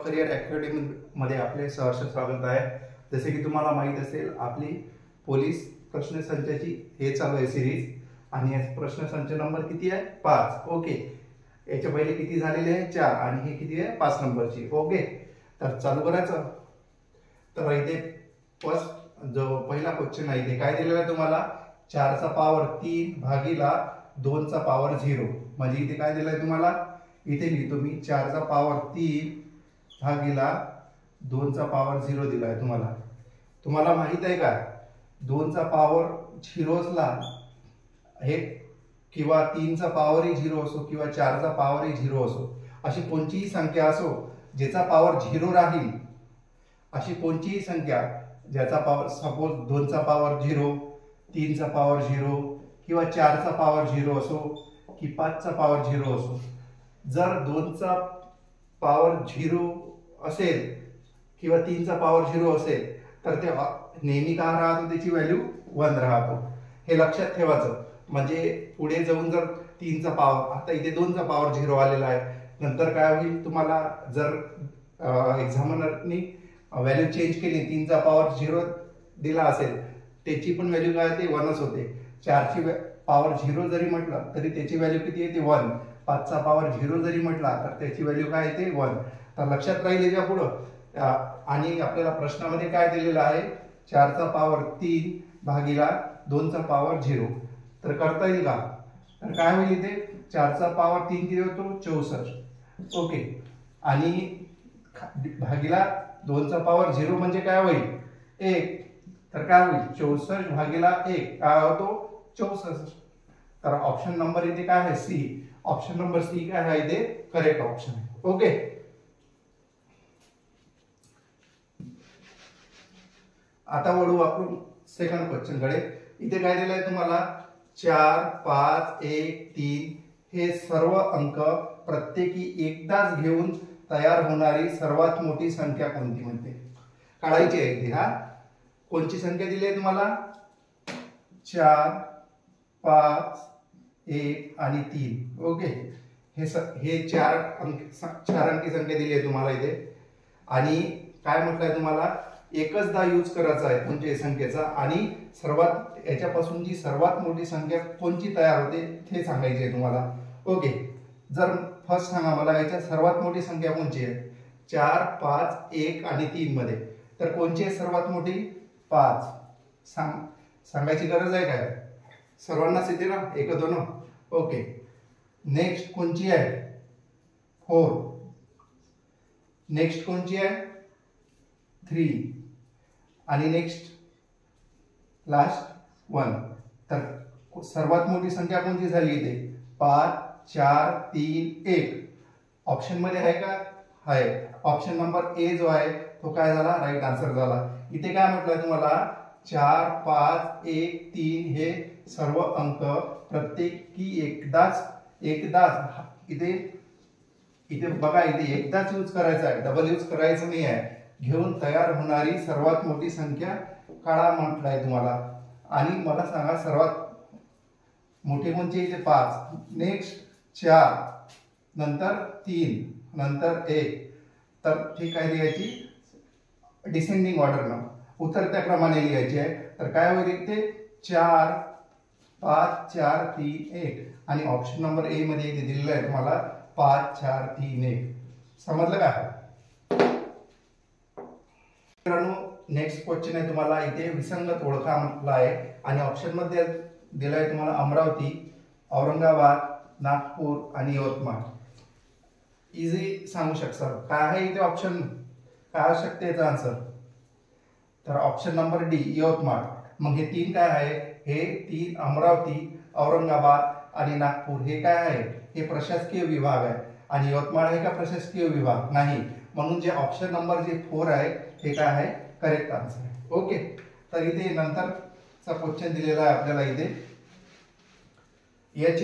Career academy मध्ये आपले सहर्ष स्वागत आहे। जसे की तुम्हाला माहित असेल आपली पोलीस प्रश्नसंचाची हे चालू आहे सिरीज आणि या प्रश्नसंच नंबर किती आहे 5। ओके, याच्या पहिले किती झालेले आहे 4 आणि हे किती आहे 5 नंबरची। ओके, तर चालू करायचं। तर इथे फर्स्ट जो पहिला क्वेश्चन आहे इथे काय दिलेला आहे तुम्हाला 4 चा पॉवर 3 भागीला 2 चा पॉवर 0। म्हणजे इथे काय दिलं आहे तुम्हाला, इथे लिहितो मी 4 चा पॉवर 3 भागीला 2 चा पॉवर 0 दिलाय तुम्हाला। तुम्हाला माहित आहे का 2 चा पॉवर 0 असला हे किंवा 3 चा पॉवर ही 0 असो किंवा 4 चा पॉवर ही 0 असो, अशी कोणतीही संख्या असो ज्याचा पॉवर 0 राहील, अशी कोणतीही संख्या ज्याचा पॉवर सपोज 2 चा पॉवर 0, 3 चा पॉवर 0 किंवा 4 चा पॉवर 0 असो की 5 चा पॉवर 0 असो, जर 2 चा पॉवर 0 असेल किंवा 3 चा पॉवर 0 असेल तर ते नेहमी काय राहतो, त्याची व्हॅल्यू 1 राहतो। हे लक्षात ठेवायचं। म्हणजे पुढे जाऊन जर 3 चा पॉवर, आता इथे 2 चा पॉवर 0 आलेला आहे, नंतर काय होईल तुम्हाला जर एक्झामिनरनी व्हॅल्यू चेंज केली, 3 चा पॉवर 0 दिला असेल त्याची पण व्हॅल्यू काय ते 1च होते। 4 ची पॉवर 0 जरी म्हटलं तरी त्याची व्हॅल्यू किती येते 1। 5 चा पॉवर 0 जरी म्हटला तर त्याची व्हॅल्यू काय येते 1। तर लक्षात राहील याच्या पुढे। आणि आपल्याला प्रश्नामध्ये काय दिलेलं आहे 4 चा पॉवर 3 भागीला 2 चा पॉवर 0। तर करता येईल का? तर काय होईल इथे 4 चा पॉवर 3 किती होतो 64। ओके, आणि भागीला 2 चा पॉवर 0 म्हणजे काय होईल 1। तर काय होईल 64 भागीला 1 काय होतो 64। तर ऑप्शन नंबर इथे काय आहे सी। ऑप्शन नंबर सी काय आहे इथे करेक्ट ऑप्शन आहे। ओके, आता वळू आपण सेकंड क्वेश्चन कडे। इथे काय दिलं आहे तुम्हाला 4, 5, 1, 3 हे सर्व अंक प्रत्येकी एकदाच घेऊन तयार होणारी सर्वात मोठी संख्या कोणती म्हणते काढायची आहे इथे। कोणती संख्या दिली आहे तुम्हाला 4, 5, 1 आणि 3। ओके, हे चार अंकी संख्या दिली आहे तुम्हाला इथे। आणि काय म्हटलंय तुम्हाला एकचदा यूज करायचा आहे कोणत्याही संख्येचा, आणि सर्वात याच्यापासूनची सर्वात मोठी संख्या कोणती तयार होते हे सांगायचे आहे तुम्हाला। ओके, जर फर्स्ट सांगा मला याच्या सर्वात मोठी संख्या कोणती आहे 4, 5, 1 आणि 3 मध्ये, तर कोणची आहे सर्वात मोठी 5। सांगायची गरज आहे काय, सर्वांनाच येते ना 1 2। ओके, नेक्स्ट कोणची आहे 4, नेक्स्ट कोणची आहे 3 आणि नेक्स्ट लास्ट 1। तर सर्वात मोठी संख्या कोणती झाली इथे 5, 4, 3, 1। ऑप्शन मध्ये आहे का, आहे। ऑप्शन नंबर ए जो आहे तो काय झाला राईट आन्सर झाला। इथे काय म्हटलं तुम्हाला 4, 5, 1, 3 हे सर्व अंक प्रत्येकी एकदाच इथे इथे बघा इथे एकदाच यूज करायचा आहे, डबल यूज करायचं नाही आहे। घेऊन तयार होणारी सर्वात मोठी संख्या काढा म्हटलंय तुम्हाला। आणि मला सांगा सर्वात मोठी कोणती इथे 5, नेक्स्ट 4, नंतर 3, नंतर 1। तर ठीक आहे, लिहायची डिसेंडिंग ऑर्डरनं उतरत्या क्रमाने लिहायची आहे। तर काय होईल इथे 4, 5, 4, 3, 1 आणि ऑप्शन नंबर ए मध्ये इथे दिलेलं आहे तुम्हाला 5, 4, 3, 1। समजलं का? नेक्स्ट क्वेश्चन आहे तुम्हाला इथे विसंगत ओळखा म्हटलं आहे आणि ऑप्शन मध्ये दिलाय तुम्हाला अमरावती, औरंगाबाद, नागपूर आणि यवतमाळ। इझी सांगू शकता काय आहे इथे ऑप्शन, काय असू शकते याचा आन्सर। तर ऑप्शन नंबर डी यवतमाळ। मग हे 3 काय आहे, हे 3 अमरावती, औरंगाबाद आणि नागपूर हे काय आहे, हे प्रशासकीय विभाग आहे। आणि यवतमाळ आहे का प्रशासकीय विभाग नाही, म्हणून जे ऑप्शन नंबर जे 4 आहे हे काय आहे करेक्ट आन्सर आहे। ओके, तर इथे नंतरचा क्वेश्चन दिलेला आहे आपल्याला इथे h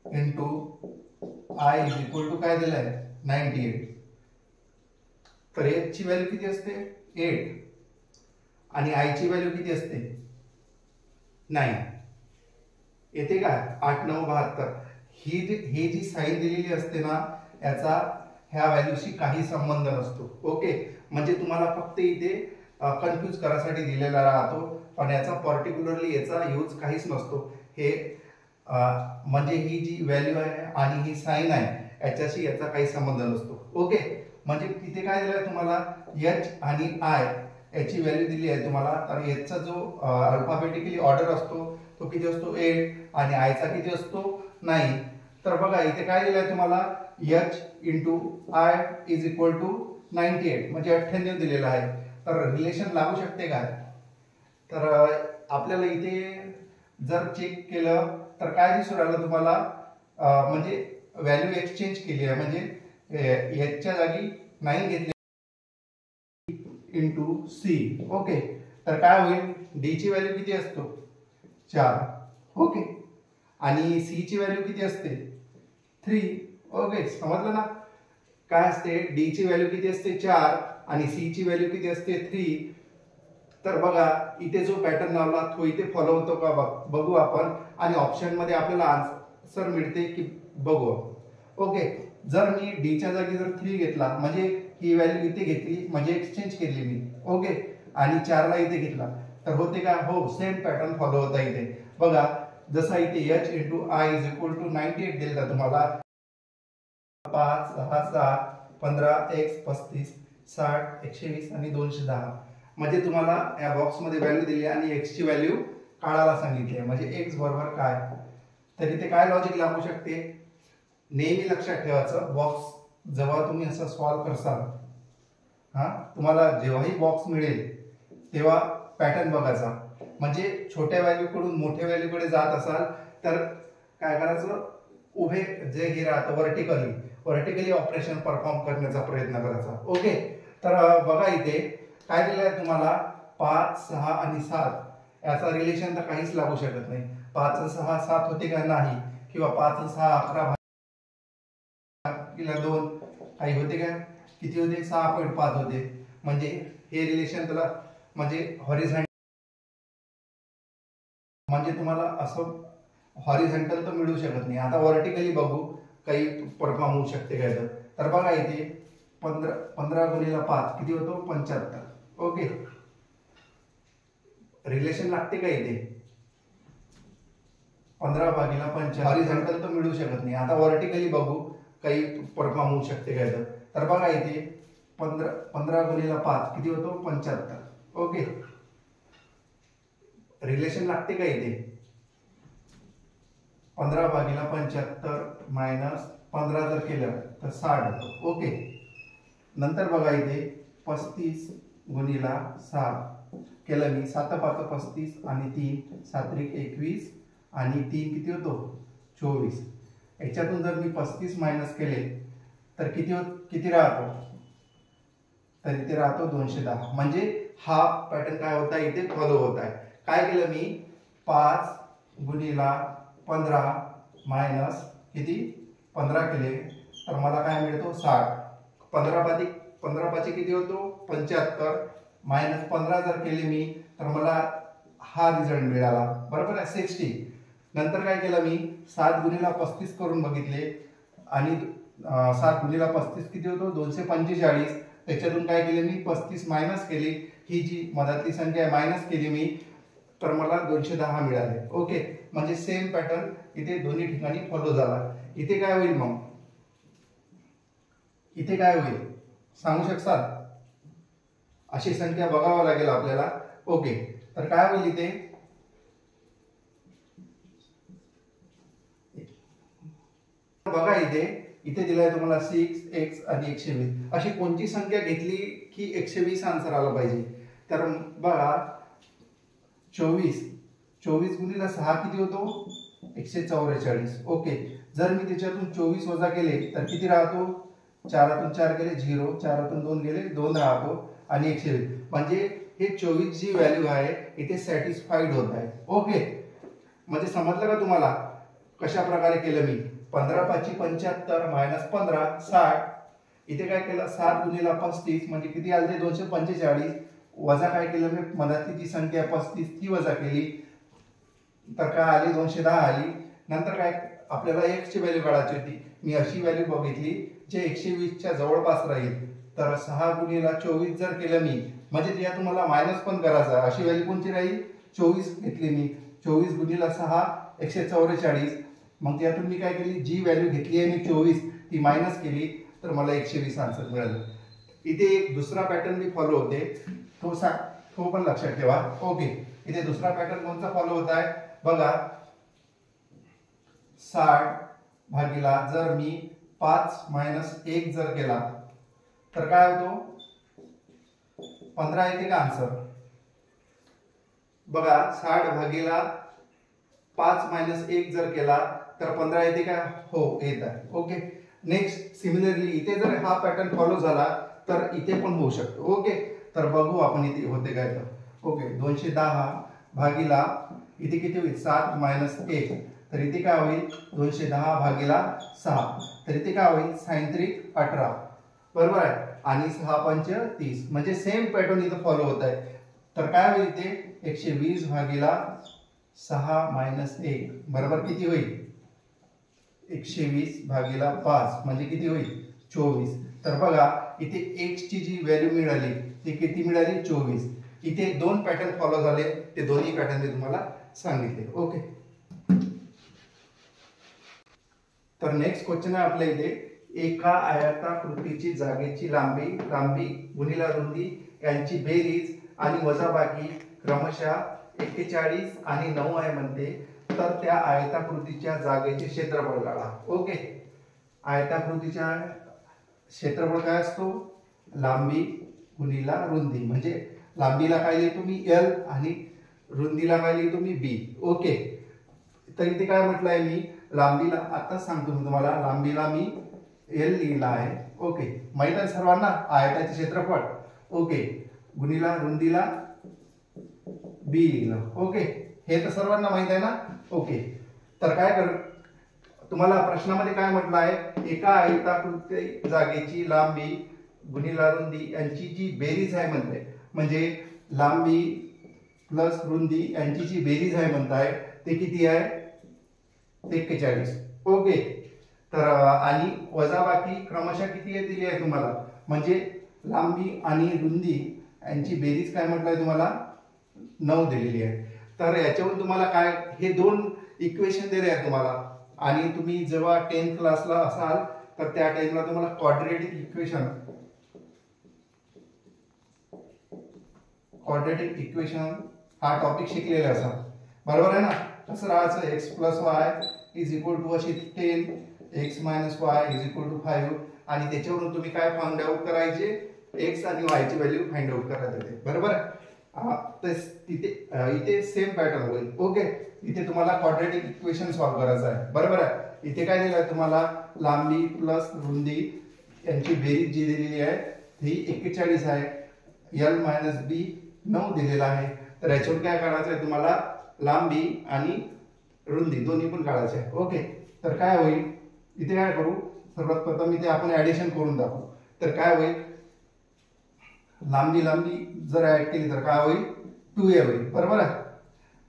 into I is equal to काय दिलं आहे 98। तर h ची व्हॅल्यू किती असते 8 आणि I ची व्हॅल्यू किती असते 9। येते का 8 9 72। ही जी साइन दिलेली असते ना याचा ह्या व्हॅल्यूशी काही संबंध नसतो. ओके, म्हणजे तुम्हाला फक्त इथे कन्फ्यूज करायसाठी दिलेला राहतो, पण याचा पर्टिक्युलरली याचा यूज काहीच नसतो. हे म्हणजे ही जी व्हॅल्यू आहे आणि ही साइन आहे याच्याशी याचा काही संबंध नसतो. ओके, म्हणजे तिथे काय दिलं आहे तुम्हाला, एच आणि आय याची व्हॅल्यू दिली आहे तुम्हाला. तर एचचा जो अल्फाबेटिकली ऑर्डर असतो तो किती असतो 8 आणि आयचा किती असतो 9. तर बघा इथे काय दिलं आहे तुम्हाला, h into i is equal to 98 म्हणजे 98 दिलेलं आहे. तर रिलेशन लागू शकते काय, तर आपल्याला इथे जर चेक केलं तर काय दिसून राहिलं तुम्हाला, म्हणजे व्हॅल्यू एक्सचेंज केली आहे. म्हणजे एचच्या जागी 9 घेतली इंटू सी. ओके, तर काय होईल, डी ची व्हॅल्यू किती असतो 4. ओके, आणि सी ची व्हॅल्यू किती असते 3. ओके, समजलं ना, काय असते डी ची व्हॅल्यू किती असते 4 आणि सी ची व्हॅल्यू किती असते 3. तर बघा इथे जो पॅटर्न लावला तो इथे फॉलो होतो का बघू आपण, आणि ऑप्शन मध्ये आपल्याला आन्सर मिळते की बघू. ओके, जर मी डी च्या जागी जर 3 घेतला म्हणजे ही व्हॅल्यू इथे घेतली म्हणजे एक्सचेंज केली मी. ओके, आणि 4 ला इथे घेतला तर होते का, हो सेम पॅटर्न फॉलो होता इथे. बघा जसा इथे h into i is equal to 98 दिलेला तुम्हाला, 5 6 6 15 x 35 60 120 आणि 210. म्हणजे तुम्हाला या बॉक्स मध्ये व्हॅल्यू दिली आणि x ची व्हॅल्यू काढायला सांगितली आहे. म्हणजे x बरोबर काय, तर इथे काय लॉजिक लागू शकते, नेहमी लक्षात ठेवायचं बॉक्स जेव्हा तुम्ही असं सॉल्व करसाल, तुम्हाला जेव्हाही बॉक्स मिळेल तेव्हा पॅटर्न बघायचा. म्हणजे छोट्या व्हॅल्यू कडून मोठ्या व्हॅल्यू कडे जात असाल तर काय करायचं, उभे जे हे राहतं व्हर्टिकली ऑपरेशन परफॉर्म करण्याचा प्रयत्न करायचा. ओके, तर बघा इथे काय दिलं आहे तुम्हाला, 5 6 आणि 7 याचा रिलेशन तर काहीच लागू शकत नाही. 5 6 7 होते का नाही, किंवा 5 6 11 भागिले 2 काही होते का, किती होते 6.5 होते. म्हणजे हे रिलेशन तुला म्हणजे हॉरिझॉन्टल, म्हणजे तुम्हाला असं हॉरिझॉन्टल तर मिळू शकत नाही. आता व्हर्टिकली बघू काही परफॉर्म होऊ शकते काय, तर बघा इथे 15 गुणिले 5 किती होतो 75. ओके, रिलेशन लागते का इथे, 15 भागिले 75 हॉरिझॉन्टल तर मिळू शकत नाही. आता व्हर्टिकली बघू काही परफॉर्म होऊ शकते काय, तर बघा इथे 15 गुणिले 5 किती होतो 75. ओके, रिलेशन लागते का इथे, 15 भागिले 75 मायनस 15 जर केलं तर 60 होतो. ओके, नंतर बघा इथे 35 गुणिले 6 केलं मी, 7 5 35 आणि 3 7 21 आणि 3 किती होतो 24. याच्यातून जर मी 35 मायनस केले तर किती राहतो, तर इथे राहतो 210. म्हणजे हा पॅटर्न काय होता इथे फॉलो होत आहे. काय केलं मी, 5 गुणिले 15 मायनस किती 15 केले तर मला काय मिळतो 60. 15 पाची किती होतो 75 मायनस 15 जर केले मी तर मला हा रिझल्ट मिळाला, बरोबर आहे 60. नंतर काय केलं मी 7 गुणिले 35 करून बघितले आणि 7 गुणिले 35 किती होतो 245. त्याच्यातून काय केले मी 35 मायनस केली, ही जी मधातली संख्या आहे मायनस केली मी, तर मला 210 मिळाले. ओके, म्हणजे सेम पॅटर्न इथे दोन्ही ठिकाणी फॉलो झाला. इथे काय होईल मग, इथे काय होईल सांगू शकसाल, अशी संख्या बघावं लागेल आपल्याला. ओके, तर काय होईल इथे, बघा इथे दिलाय तुम्हाला 6x आणि 120. अशी कोणती संख्या घेतली की 120 आन्सर आला पाहिजे, तर बघा 24 गुणिले 6 किती होतो 144. ओके, जर मी त्याच्यातून 24 वजा केले तर किती राहतो, 4तून 4 गेले 0, 4तून 2 गेले 2 राहतो आणि 120. म्हणजे हे 24 जी व्हॅल्यू आहे इथे सॅटिस्फाईड होत आहे. ओके, म्हणजे समजलं का तुम्हाला कशा प्रकारे केलं मी. 15 पाची 75 मायनस 15 60. इथे काय केलं 7 गुणिले 35 म्हणजे किती आले 245. वजा काय केलं मी मधातली जी संख्या 35 ती वजा केली तर काय आली 210 आली. नंतर काय आपल्याला x ची व्हॅल्यू काढायची होती, मी अशी व्हॅल्यू बघितली जे 120च्या जवळपास राहील, तर 6 गुणिला 24 जर केलं मी, म्हणजे या तुम्हाला मायनस पण करायचं आहे, अशी व्हॅल्यू कोणती राहील 24 घेतली मी, 24 गुणिला 6 144. मग त्यातून मी काय केली, जी व्हॅल्यू घेतली आहे मी 24 ती मायनस केली, तर मला 120 आन्सर मिळालं. इथे एक दुसरा पॅटर्न मी फॉलो होते, तो पण लक्षात ठेवा. ओके, इथे दुसरा पॅटर्न कोणता फॉलो होत आहे बघा. 60 भागीला जर मी 5 - 1 जर केला तर काय होतो, 15 येते का आन्सर बघा. 60 भागीला 5 - 1 जर केला तर 15 येते का, हो येत आहे. ओके, नेक्स्ट सिमिलरली इथे जर हा पॅटर्न फॉलो झाला तर इथे पण होऊ शकतो. ओके, तर बघू आपण इथे होते काय तर. ओके, 210 भागीला इथे किती होईल 7 - 1, तर इथे काय होईल 210 भागीला 6, तर इथे काय होईल sin 3 18, बरोबर आहे. आणि 6 पंच 30, म्हणजे सेम पॅटर्न इथे फॉलो होत आहे. तर काय होईल इथे 120 भागीला 6 - 1 बरोबर किती होईल 120 भागीला 5 म्हणजे किती होईल 24. तर बघा इथे x ची जी व्हॅल्यू मिळाली ती किती मिळाली 24. इथे दोन पॅटर्न फॉलो झाले, ते दोन्ही पॅटर्न मी तुम्हाला सांगितले. ओके, तर नेक्स्ट क्वेश्चन आहे आपल्या इथे, एका आयताकृतीची जागेची लांबी गुणिला रुंदी यांची बेरीज आणि वजाबाकी क्रमशः 41 आणि 9 आहे म्हणते, तर त्या आयताकृतीच्या जागेचे क्षेत्रफळ काढा. ओके, आयताकृतीच्या क्षेत्रफळ काय असतो, लांबी गुणिला रुंदी, म्हणजे लांबीला काय लिहितो मी L आणि रुंदीला काय लिहितो मी B. ओके, तर इथे काय म्हटलंय मी लांबीला, आता सांगतो मी तुम्हाला, लांबीला मी L लिहिला आहे. ओके, माहित आहे सर्वांना आयताचे क्षेत्रफळ. ओके, गुणिला रुंदीला B लिहिलं. ओके, हे तर सर्वांना माहित आहे ना. ओके, तर काय कर, तुम्हाला प्रश्नामध्ये काय म्हटलं आहे, एका आयताकृती जागेची लांबी गुणिला रुंदी यांची जी बेरीज आहे म्हणते, म्हणजे लांबी प्लस रुंदी यांची जी बेरीज आहे म्हणताय ते किती आहे 41. ओके, तर आणि वजाबाकी क्रमशः किती आहे दिली आहे तुम्हाला, म्हणजे लांबी आणि रुंदी यांची बेरीज काय म्हटलंय तुम्हाला 9 दिलेली आहे. तर याच्यावरून तुम्हाला काय, हे दोन इक्वेशन दिले आहेत तुम्हाला, आणि तुम्ही जेव्हा 10th क्लासला असाल तर त्या टाइमला तुम्हाला क्वाड्रेटिक इक्वेशन हा टॉपिक शिकलेला असा, बरोबर आहे ना. कसं राहायचं, x + y = अशी 10, x - y = 5, आणि त्याच्यावरून तुम्ही काय फाइंड आउट करायचे, x आणि y ची व्हॅल्यू फाइंड आउट करायचे, बरोबर आहे. इथे सेम पॅटर्न होईल. ओके, इथे तुम्हाला क्वाड्रेटिक इक्वेशन सॉल्व्ह करायचं आहे, बरोबर आहे. इथे काय दिलं आहे तुम्हाला, लांबी प्लस रुंदी यांची बेरीज जी दिलेली आहे ती 41 आहे, L - B 9 दिलेला आहे. तर याच्यावर काय काढायचं आहे तुम्हाला, लांबी आणि रुंदी दोन्ही पण काढायचे आहे. ओके, तर काय होईल, इथे काय करू, सर्वात प्रथम इथे आपण ऍडिशन करून दाखवू. तर काय होईल, लांबी जर ऍड केली तर काय होईल 2a होईल, बरोबर आहे.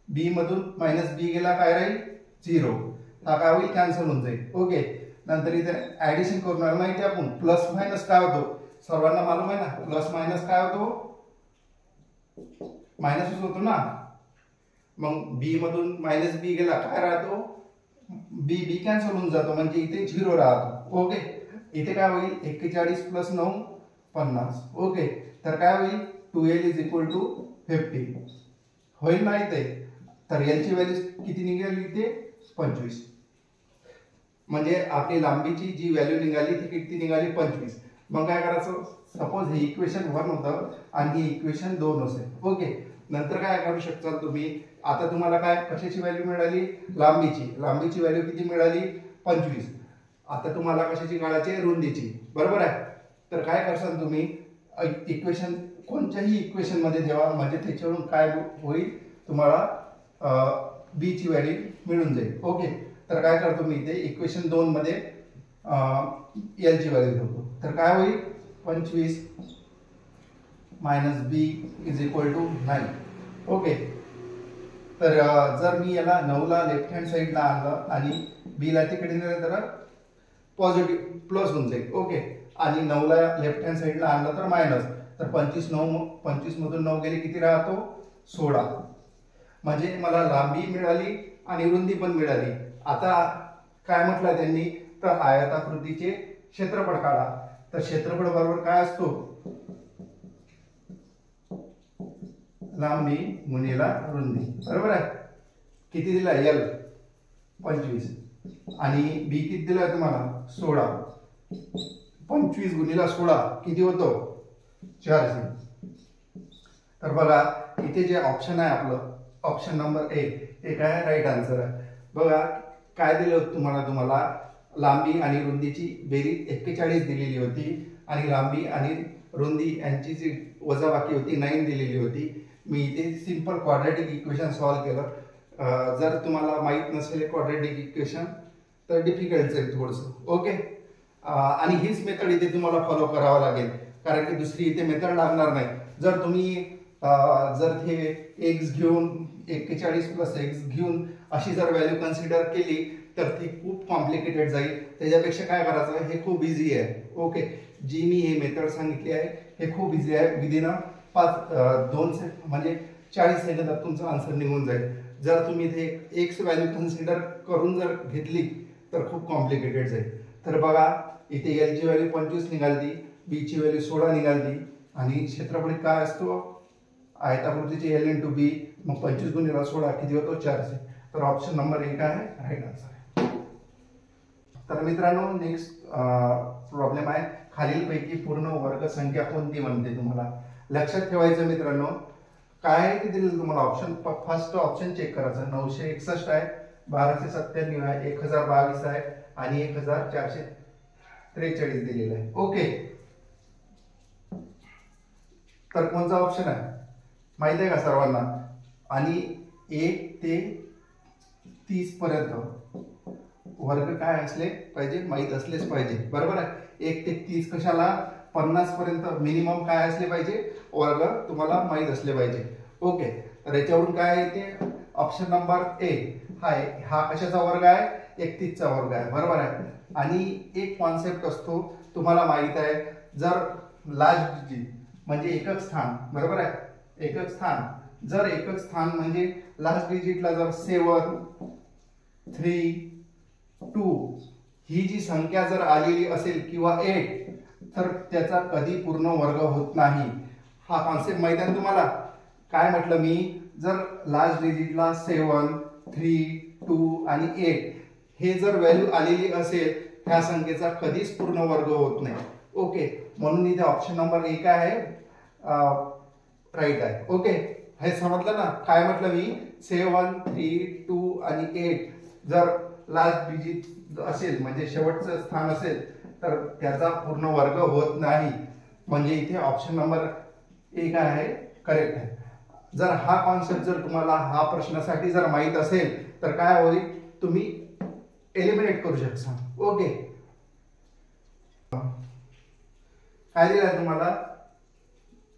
b मधून -b गेला काय राहील 0, हा काय होईल कॅन्सल होऊन जाईल. ओके, नंतर इथे ऍडिशन करणार माहिती आपण, प्लस मायनस काय होतो सर्वांना मालूम आहे ना, प्लस मायनस काय होतो मायनसच होतो ना. मग b मधून -b गेला काय राहतो, b कॅन्सल होऊन जातो, म्हणजे इथे 0 राहतो. ओके, इथे काय होईल 41 + 9 50. ओके, तर काय होईल 2l = 50 होईल ना इथे. तर यांची व्हॅल्यू किती निघाली इथे 25, म्हणजे आपली लांबीची जी व्हॅल्यू निघाली ती किती निघाली 25. मग काय करायचं, सपोज हे इक्वेशन 1 होतं आणि हे इक्वेशन 2 असेल. ओके, नंतर काय करू शकता तुम्ही, आता तुम्हाला काय कशाची व्हॅल्यू मिळाली, लांबीची व्हॅल्यू किती मिळाली 25. आता तुम्हाला कशाची काढायची, रुंदीची, बरोबर आहे. तर काय करसाल तुम्ही, इक्वेशन कोणत्याही इक्वेशन मध्ये जेव्हा, म्हणजे त्याच्यावरून काय होईल तुम्हाला b ची व्हॅल्यू मिळून जाईल. ओके, तर काय करतो मी इथे इक्वेशन 2 मध्ये l ची व्हॅल्यू ठेवतो. तर काय होईल 25 - b = 9. ओके, तर जर मी याला 9 ला लेफ्ट हँड साइडला आणलं आणि b ला तिकडे नेलं तर पॉझिटिव्ह प्लस होऊन जाईल. ओके. आणि 9ला लेफ्ट हँड साईडला आणलं तर मायनस. तर 25 मधून 9 गेले किती राहतो 16. म्हणजे मला लांबी मिळाली आणि रुंदी पण मिळाली. आता काय म्हटलं त्यांनी तर आयताकृतीचे क्षेत्रफळ काढा. तर क्षेत्रफळ बरोबर काय असतो लांबी गुणिला रुंदी. बरोबर आहे. किती दिला L 25 आणि B किती दिला तुम्हाला 16. 25 गुणिला 16 किती होतो 400. तर बघा इथे जे ऑप्शन आहे आपलं ऑप्शन नंबर 1 हे काय राईट आन्सर आहे. बघा काय दिलं तुम्हाला लांबी आणि रुंदीची बेरीज 41 दिलेली होती आणि लांबी आणि रुंदी यांची जी वजाबाकी होती 9 दिलेली होती. मी इथे सिंपल क्वाड्रॅटिक इक्वेशन सॉल्व्ह केलं. जर तुम्हाला माहित नसेल क्वाड्रॅटिक इक्वेशन तर डिफिकल्ट आहे थोडंसं. ओके. आणि हीच मेथड इथे तुम्हाला फॉलो करावं लागेल कारण की दुसरी इथे मेथड लागणार नाही. जर तुम्ही जर हे एक्स घेऊन 41 प्लस एक्स घेऊन अशी जर व्हॅल्यू कन्सिडर केली तर ती खूप कॉम्प्लिकेटेड जाईल. त्याच्यापेक्षा काय करायचं हे खूप इझी आहे. ओके. जी मी हे मेथड सांगितली आहे हे खूप इझी आहे. विदिन 2 म्हणजे 40 सेकंदात तुमचा आन्सर निघून जाईल. जर तुम्ही इथे एक्स व्हॅल्यू कन्सिडर करून जर घेतली तर खूप कॉम्प्लिकेटेड जाईल. तर बघा इथे L ची व्हॅल्यू 25 निघाली, B ची व्हॅल्यू 16 निघाली आणि क्षेत्रफळ काय असतो आयताकृतीचे L × B. मग 25 गुणिले 16 किती होतो 400. तर ऑप्शन नंबर 1 आहे राईट आन्सर आहे. तर मित्रांनो नेक्स्ट प्रॉब्लेम आहे खालीलपैकी पूर्ण वर्ग संख्या कोणती म्हणते. तुम्हाला लक्षात ठेवायचं मित्रांनो काय आहे ते दिलेलं तुम्हाला ऑप्शन. फर्स्ट ऑप्शन चेक करायचं 961 आहे, 1297 आहे, 1022 आहे आणि 1443 दिलेलं आहे. ओके. तर कोणता ऑप्शन आहे माहिती आहे का सर्वांना. आणि 1 ते 30 पर्यंत वर्ग काय असले पाहिजे माहित असलेच पाहिजे. बरोबर आहे. 1 ते 30 कशाला 50 पर्यंत मिनिमम काय असले पाहिजे वर्ग तुम्हाला माहित असले पाहिजे. ओके. तर याच्यावरून काय येते ऑप्शन नंबर ए हा कशाचा वर्ग आहे 31 चा वर्ग आहे. बरोबर आहे. आणि एक कॉन्सेप्ट असतो तुम्हाला माहित आहे जर लास्ट डिजिट म्हणजे एकक स्थान. बरोबर आहे. एकक स्थान जर एकक स्थान म्हणजे लास्ट डिजिटला जर 7 3 2 ही जी संख्या जर आलेली असेल किंवा 8 तर त्याचा कधी पूर्ण वर्ग होत नाही. हा कॉन्सेप्ट माहिती आहे तुम्हाला. काय म्हटलं मी जर लास्ट डिजिटला 7 3 2 आणि 8 हे जर व्हॅल्यू आलेली असेल ह्या संख्येचा कधीच पूर्ण वर्ग होत नाही. ओके. म्हणून इथे ऑप्शन नंबर 1 आहे राईट आहे. ओके. हे समजलं ना काय म्हटलं मी 7 3 2 आणि 8 जर लास्ट डिजिट असेल म्हणजे शेवटचं स्थान असेल तर त्याचा पूर्ण वर्ग होत नाही. म्हणजे इथे ऑप्शन नंबर 1 आहे करेक्ट आहे. जर हा कॉन्सेप्ट जर तुम्हाला हा प्रश्नासाठी जर माहित असेल तर काय होईल तुम्ही एलिमिनेट करू शकता. ओके. काय दिलं तुम्हाला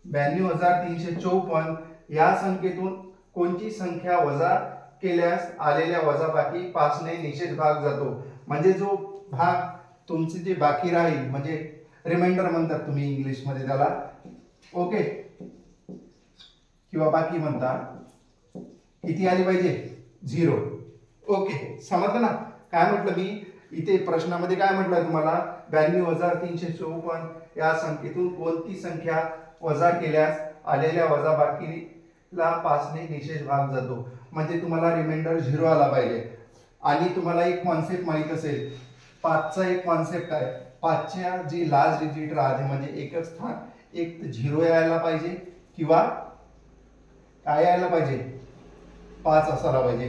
92,354 या संख्येतून कोणती संख्या वजा केल्यास आलेल्या वजाबाकी 5 ने निषेध भाग जातो. म्हणजे जो भाग तुमचे जे बाकी राहील म्हणजे रिमाइंडर म्हणतात तुम्ही इंग्लिश मध्ये त्याला. ओके. किंवा बाकी म्हणतात किती आली पाहिजे 0. ओके. समजलं ना काय म्हटलं मी इथे प्रश्नामध्ये काय म्हटलं तुम्हाला 92,354 या संख्येतून कोणती संख्या वजा केल्यास आलेल्या वजाबाकीला 5 ने निषेध भाग जातो. म्हणजे तुम्हाला रिमाइंडर 0 आला पाहिजे. आणि तुम्हाला एक कॉन्सेप्ट माहित असेल 5चा एक कॉन्सेप्ट आहे 5च्या जी लास्ट डिजिट राहते म्हणजे एकच स्थान एक 0 यायला पाहिजे किंवा काय यायला पाहिजे 5 असायला पाहिजे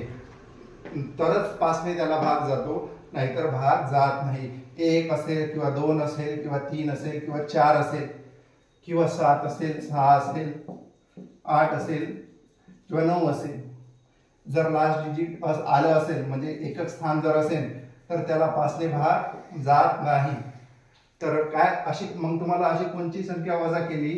तरच 5 ने त्याला भाग जातो. नाहीतर भाग जात नाही. 1 असेल किंवा 2 असेल किंवा 3 असेल किंवा 4 असेल किंवा 7 असेल 6 असेल 8 असेल किंवा 9 असेल जर लास्ट डिजिट आलं असेल म्हणजे एकक स्थान जर असेल तर त्याला 5 ने भाग जात नाही. तर काय अशी मग तुम्हाला अशी कोणती संख्या वजा केली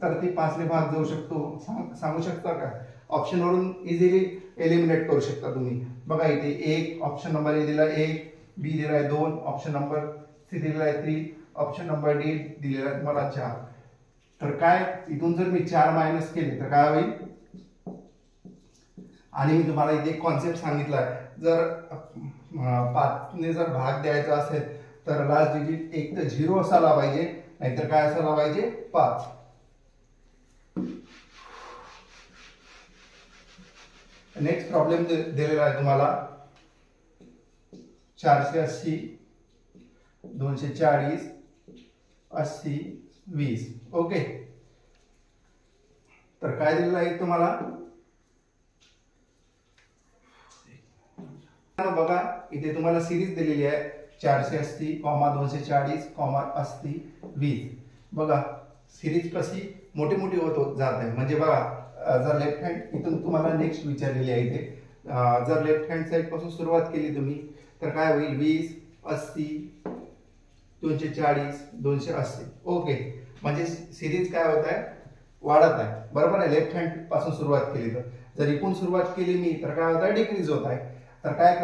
तर ती 5 ने भाग जाऊ शकतो सांगू शकता का. ऑप्शन वरून इझिली एलिमिनेट करू शकता तुम्ही. बघा इथे 1 ऑप्शन नंबर ए दिला 1 बी दिलेला आहे 2, ऑप्शन नंबर सी दिलेला आहे 3, ऑप्शन नंबर डी दिलेला आहे तुम्हाला 4. तर काय इथून जर मी 4 मायनस केले तर काय होईल? आणि मी तुम्हाला इथे एक कॉन्सेप्ट सांगितला आहे, जर 5 ने जर भाग द्यायचा असेल तर लास्ट डिजिट एक तर 0 असायला पाहिजे, नाहीतर काय असायला पाहिजे? 5. नेक्स्ट प्रॉब्लेम दिलेला आहे तुम्हाला 480 240 80 20. ओके, तर काय दिलेलं आहे तुम्हाला? बघा इथे तुम्हाला सिरीज दिलेली आहे 480, 240, 80 20. बघा सिरीज कशी मोठी मोठी होत जात आहे. म्हणजे बघा जर लेफ्ट हँड इथून तुम्हाला नेक्स्ट विचारलेली आहे इथे, जर लेफ्ट हँड साइड पासून सुरुवात केली तुम्ही तर काय होईल? 20 80 240 280. ओके, म्हणजे सिरीज काय होत आहे? वाढत आहे. बरोबर आहे. लेफ्ट हँड पासून सुरुवात केली तर जर इकडून सुरुवात केली मी तर काय होत आहे? डिक्रीज होत आहे. तर काय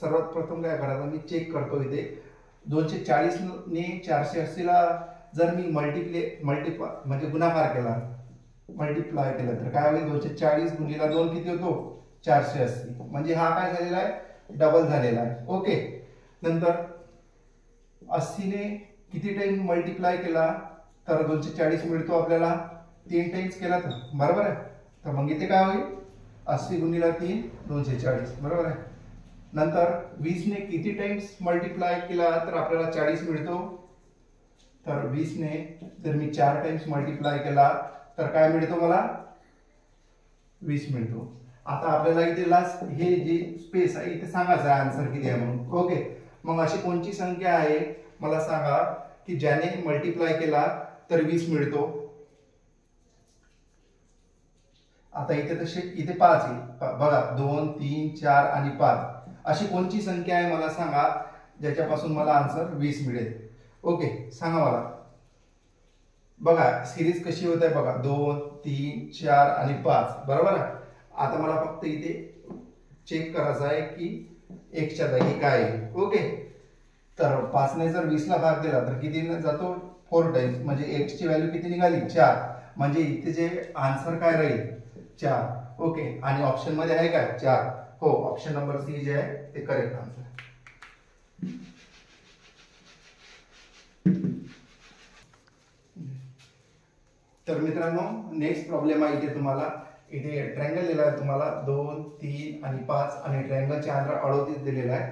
सर्वात प्रथम काय करायचं? मी चेक करतो इथे 240 ने 480 ला जर मी मल्टिप्लाय म्हणजे गुणाकार केला, मल्टिप्लाय केला तर काय होईल? 240 गुणिले 2 किती होतो? 480. म्हणजे हा काय झालेला आहे? डबल झालेला आहे. ओके, नंतर 80 ने किती टाइम मल्टिप्लाय केला तर 240 मिळतो आपल्याला? 3 टाइम्स केला तर, बरोबर आहे. तर मग इथे काय होईल? 80 गुणिले 3 240, बरोबर आहे. नंतर 20 ने किती टाइम्स मल्टिप्लाय केला तर आपल्याला 40 मिळतो? तर 20 ने जर मी 4 टाइम्स मल्टिप्लाय केला तर काय मिळतो मला? 20 मिळतो. आता आपल्याला इथे लास्ट हे जे स्पेस आहे इथे सांगायचं आहे आन्सर किती आहे म्हणून. ओके, मग अशी कोणती संख्या आहे मला सांगा की ज्याने मल्टिप्लाय केला तर 20 मिळतो? आता इथे तसे इथे 5 आहे बघा, 2 3 4 आणि 5 अशी कोणती संख्या आहे मला सांगा ज्याच्यापासून मला आन्सर 20 मिळेल? ओके, सांगा मला. बघा सिरीज कशी होत आहे बघा, 2 3 4 आणि 5, बरोबर आहे. आता मला फक्त इथे चेक करायचं आहे की x च्या जागी काय आहे. ओके, तर 5 ने जर 20 ला भाग दिला तर किती जातो? 4 टाइम्स. म्हणजे x ची व्हॅल्यू किती निघाली? 4. म्हणजे इथे जे आन्सर काय राहील? 4. ओके, आणि ऑप्शन मध्ये आहे काय? 4. हो, ऑप्शन नंबर सी जे आहे ते करेक्ट आन्सर. तर मित्रांनो नेक्स्ट प्रॉब्लेम आहे इथे तुम्हाला. इथे ट्रायंगल दिला आहे तुम्हाला 2 3 आणि 5 आणि ट्रायंगलचे अंतर 38 दिलेला आहे.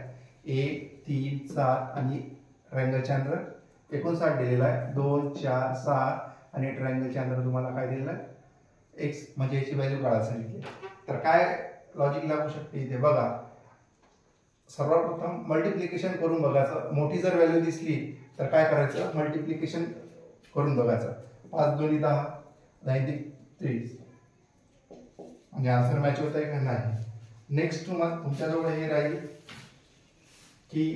1 3 7 आणि ट्रायंगलचे अंतर 59 दिलेला आहे. 2 4 6 आणि ट्रायंगलचे अंतर तुम्हाला काय दिलेलं आहे? x, म्हणजे याची व्हॅल्यू काढायला सांगितली. तर काय लॉजिक लागू शकते इथे बघा. सर्वप्रथम मल्टिप्लिकेशन करून बघायचं. मोठी जर व्हॅल्यू दिसली तर काय करायचं? मल्टिप्लिकेशन करून बघायचं. 5 2 10 10 30. म्हणजे आन्सर मॅच होत आहे का नाही. नेक्स्ट तुमच्याजवळ हे राहील की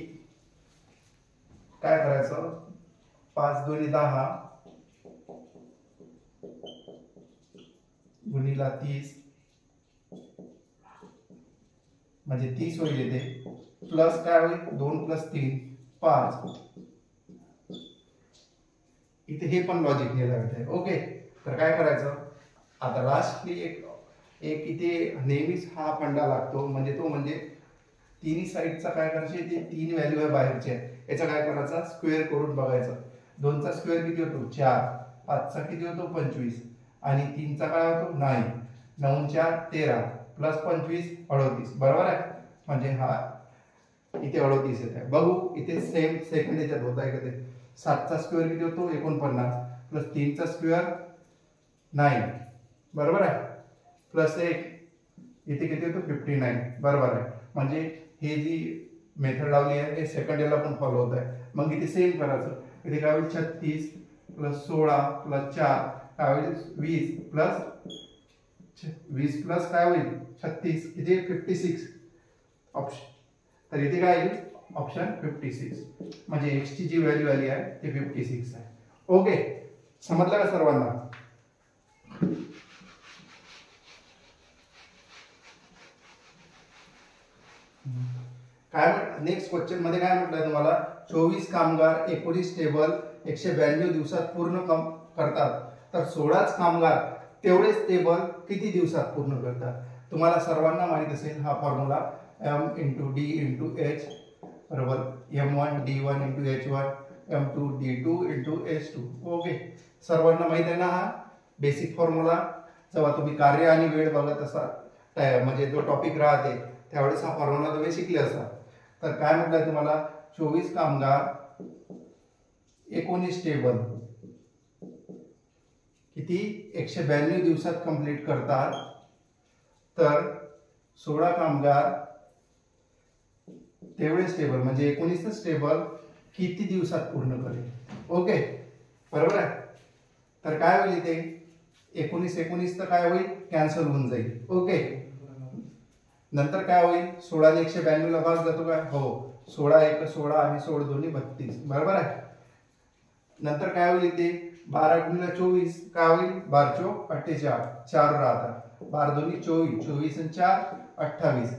काय करायचं? 5 2 10 गुणिला 30 म्हणजे 30 होईल इथे. प्लस काय होईल? 2 + 3 5. इथे हे पण लॉजिक ने लागत आहे. ओके, तर काय करायचं? आता लास्टली एक इथे नेहमीच हा फंडा लागतो, म्हणजे तो म्हणजे तिन्ही साइडचा काय करायचं? ते 3 व्हॅल्यू आहे बाहेरचे, याचा काय करायचा? स्क्वेअर करून बघायचं. 2 चा स्क्वेअर किती होतो? 4. 5 चा किती होतो? 25. आणि 3 चा काय होतो? 9. 9 4 13 प्लस 25 38, बरोबर आहे. म्हणजे हा इथे 38 येत आहे. बघू इथे सेम सेकंड याच्यात होत आहे का ते? 7 चा स्क्वेअर किती होतो? 49 प्लस 3 चा स्क्वेअर 9, बरोबर आहे. प्लस 1 इथे किती होतो? 59, बरोबर आहे. म्हणजे हे जी मेथड लावली आहे हे सेकंड याला पण फॉलो होत आहे. मग इथे सेम करायचं. इथे काय होईल? 36 प्लस 16 प्लस 4 काय होईल? 20 प्लस काय होईल? 36 किती? 56 ऑप्शन. तर इथे काय येईल? ऑप्शन 56. म्हणजे x ची जी व्हॅल्यू आली आहे ते 56 आहे. ओके, समजलं का सर्वांना? काय नेक्स्ट क्वेश्चन मध्ये काय म्हटलंय तुम्हाला, 24 कामगार 19 टेबल 192 दिवसात पूर्ण करतात, तर 16च कामगार तेवढेच टेबल किती दिवसात पूर्ण करतात. तुम्हाला सर्वांना माहित असेल हा फॉर्म्युला m × d × h बरोबर m1 d1 × h1 m2 d2 × h2. Okay, सर्वांना माहित आहे ना हा बेसिक फॉर्म्युला. जेव्हा तुम्ही कार्य आणि वेळ बघत असाल म्हणजे जो टॉपिक राहते त्यावेळेस हा फॉर्म्युला तुम्ही शिकले असाल. तर काय म्हटलंय तुम्हाला, 24 कामगार 19 टेबल किती 192 दिवसात कंप्लीट करतात, तर 16 कामगार तेवढेच टेबल म्हणजे 19च टेबल किती दिवसात पूर्ण करेल. ओके बरोबर आहे. तर काय होईल इथे 19 तर काय होईल, कॅन्सल होऊन जाईल. ओके, नंतर काय होईल, 16 ने 192 ला भाग जातो काय, हो 16 1 16 आणि 16 दोन्ही 32 बरोबर आहे. नंतर काय होईल इथे 12 × 24 काय होईल, 12 चोक 48 4 राहतात, 12 दोन्ही 24 24 आणि 4 28,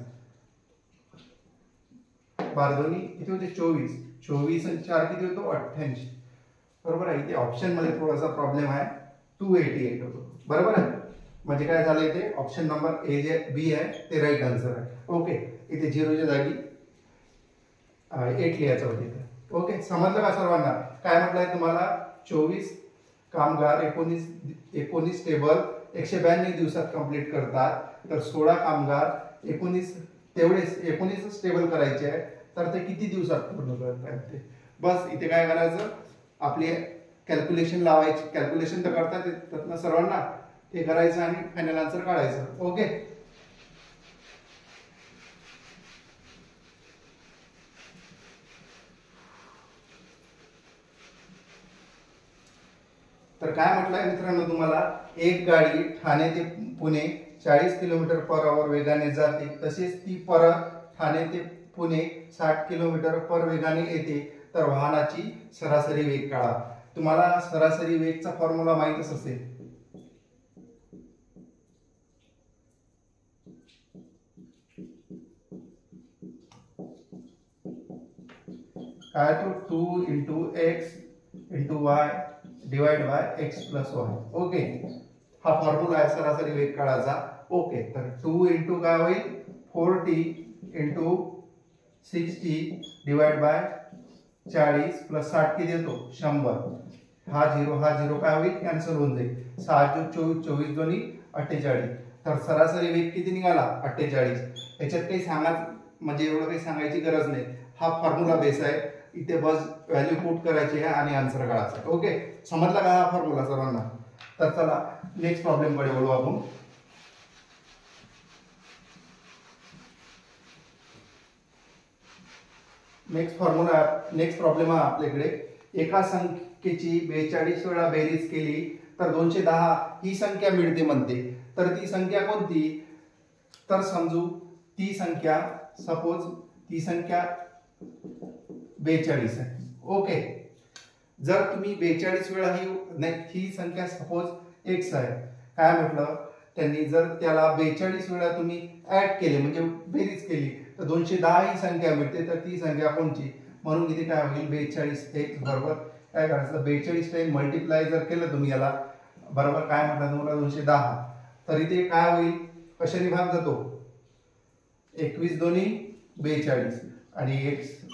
12 दोन्ही किती होते 24 24 आणि 4 किती होतो 88 बरोबर आहे. इथे ऑप्शन मध्ये थोडासा प्रॉब्लेम आहे, 288 होतो बरोबर आहे. म्हणजे काय झालं इथे ऑप्शन नंबर ए जे बी आहे ते राईट आन्सर आहे. ओके, इथे 0 च्या जागी 8 लिहायचं होतं इथे. ओके, समजलं का सर्वांना. काय म्हटलंय तुम्हाला, 24 कामगार 19 टेबल 192 दिवसात कंप्लीट करतात, तर 16 कामगार 19 तेवढेच 19च टेबल करायचे आहे, तर ते किती दिवसात पूर्ण करतात ते. बस इथे काय करायचं, आपले कॅल्क्युलेशन लावायचे, कॅल्क्युलेशन तर करतात येतात ना सर्वांना, ते करायचं आणि फायनल आन्सर काढायचं. ओके, तर काय म्हटलंय मित्रांनो तुम्हाला, एक गाडी ठाणे ते पुणे 40 km/h वेगाने जाते, तसेच ती परत ठाणे ते पुणे 60 km/h वेगाने येते, तर वाहनाची सरासरी वेग काढा. तुम्हाला सरासरी वेगचा फॉर्म्युला माहितच असेल. काय तो 2 × x × y divide by x + y. Okay, हा फॉर्म्युला आहे सरासरी वेग काढायचा. ओके, तर 2 × काय होईल 40 × 60 डिवाइड बाय 40 + 60 किती येतो 100. हा 0 काय होईल कॅन्सल होऊन जाईल. 6 × 24 24 दोन्ही 48, तर सरासरी वेग किती निघाला 48. याच्यात काही म्हणजे एवढं काही सांगायची गरज नाही, हा फॉर्म्युला बेस आहे. इथे बस व्हॅल्यू पुट करायची आहे आणि आन्सर काढायचा. ओके, समजला का हा फॉर्म्युला सर्वांना. तर चला नेक्स्ट प्रॉब्लेम कडे वळू आपण. नेक्स्ट प्रॉब्लेम आहे आपल्याकडे, एका संख्येची 42 वेळा बेरीज केली तर 210 ही संख्या मिळते म्हणते, तर ती संख्या कोणती. तर समजू ती संख्या सपोज ती संख्या 42 आहे. ओके, जर तुम्ही 42 वेळा ही संख्या सपोज x आहे, काय म्हटलं त्यांनी, जर त्याला 42 वेळा तुम्ही ऍड केले म्हणजे बेरीज केली तर 210 ही संख्या मिळते, तर ती संख्या कोणती. म्हणून इथे काय होईल 42x बरोबर काय करायचं 42 टाइम मल्टिप्लाय जर केलं तुम्ही याला बरोबर काय म्हटलं तुम्हाला 210, तर इथे काय होईल कशाने भाग जातो 21 दोन्ही 42 आणि x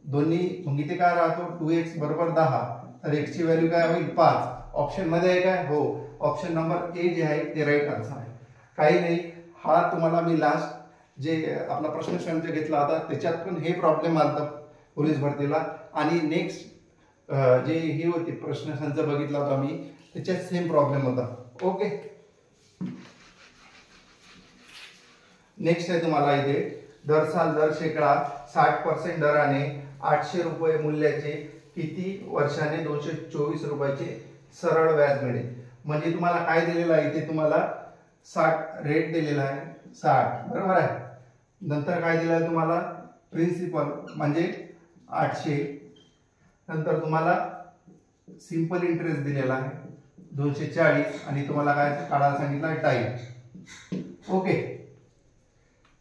दोन्ही, मग इथे काय राहतो 2x बरोबर 10, तर x ची व्हॅल्यू काय होईल 5. ऑप्शन मध्ये आहे काय, हो ऑप्शन नंबर ए जे आहे ते राईट आन्सर आहे. काही नाही, हा तुम्हाला मी लास्ट जे आपला प्रश्न संच घेतला होता त्याच्यात पण हे प्रॉब्लेम आलता पोलीस भरतीला, आणि नेक्स्ट जे ही होती प्रश्न संच बघितला होता मी त्याच्यात सेम प्रॉब्लेम होता. ओके, नेक्स्ट आहे तुम्हाला इथे, दर साल दर शेकडा 60% दराने 800 रुपये मूल्याचे किती वर्षाने 224 रुपयाचे सरळ व्याज मिळेल. म्हणजे तुम्हाला काय दिलेलं आहे इथे, तुम्हाला 60 रेट दिलेला आहे 60 बरोबर आहे. नंतर काय दिलं आहे तुम्हाला प्रिन्सिपल म्हणजे 800, नंतर तुम्हाला सिंपल इंटरेस्ट दिलेला आहे 240, आणि तुम्हाला काय काढायला सांगितलं आहे टाइम. ओके,